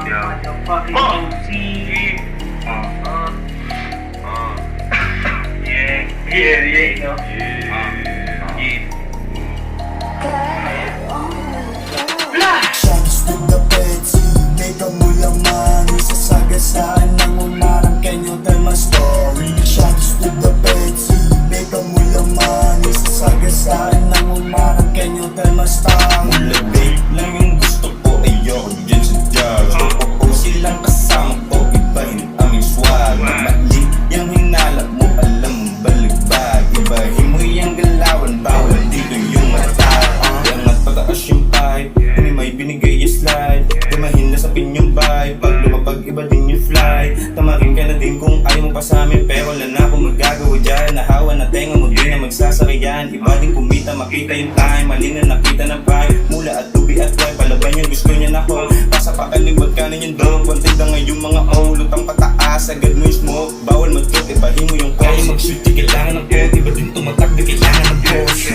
motherfucking OC. Yeah, you know. Shots to the beds, nigga mo laman isasagasaan ng umarang, can you tell my story? Shots to the beds, nigga mo laman isasagasaan ng umarang, can you tell my story? Mula date lang yung gusto ko, ayoko dyan sa jazz. O silang kasama ko, ibahin aming swag. Mali yung hinalak mo, alam mo baligbag. Ibahin mo yung galawan, bawal dito yung mata. Yangat pataas yung pipe, may binigay yung slide. Tumahin na sa pinyong vibe, pag lumapag iba din yung fly. Tamarin ka na din kung ayaw mo pa sa amin, pero wala na akong magagawa dyan. Nahawa na tenga mo din na magsasakayan. Iba din kumita, makita yung time, mali na nakita ng vibe. Mula at tubi at wipe, palaban yung gusto niya na ko. Pasa pa kalibag ka na yung dog, wanted na ngayong mga lutang pataas, agad mo yung smoke. Bawal mag-talk, ibahin mo yung call. Mag-shoot, di kailangan ng code, iba din tumatak, di kailangan ng pause.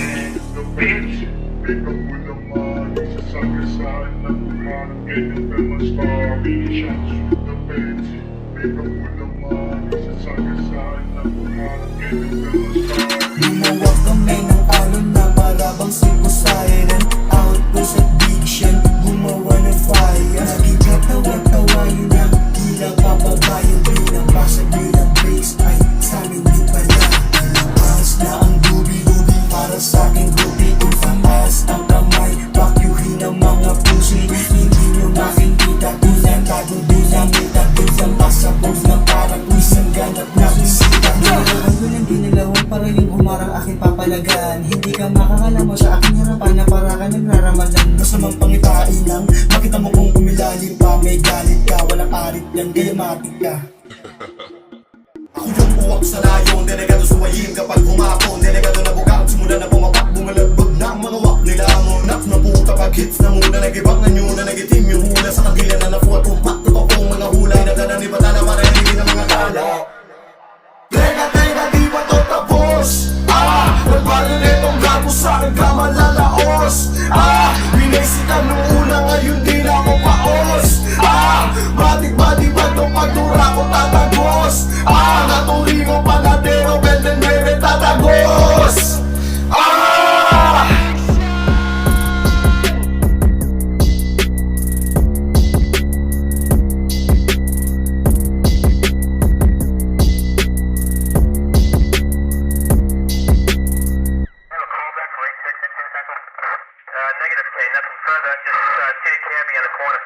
Lumawag kami ng alon na parabang sipo siren. Out ko sa diction, gumawa ng fire. Nagigatawa-tawa yun ang tila papabayan. Bilang basag bilang bass ay sa'min di pala. Ilabas na ang dubi-dubi para sa'king dubi. Kung tamas ang kamay, pakyuhin ang mga pusi. Hindi nyo makikita, bilang tago bilang bilang pasabog na parang isang ganap na bisita. Nilalawan ko ng ginalawan para yung umarang aking papalagaan. Hindi ka makakala mo sa aking harapan na para ka nagraramadan. Masamang pangitain lang, makita mo kung umilalim pa. May galit ka, walang arit yan, kaya matik ka. Ako yung buwak sa layon, delegado sumayim kapag humapon. Delegado na buka at simula na pumapak, bumalagbag na ang mga wak nila. Monap na puta pag hits na muna, nagibangan nyo na nagitim yung hula. Sa kabila na nafuwa tumpak, totoong mga hulay. Nagdana ni Batala marinigin ang mga tala. Teka, di ba to tapos? Nagbalo netong gago sa'kin ka malalaos. Binasikan nung una, ngayon di na ako paos. Batik-batik ba itong pagtura ko tatagos? Naturi mo panadero, benden bebe tatagos. Negative K, nothing further, just see the cabbie in the corner.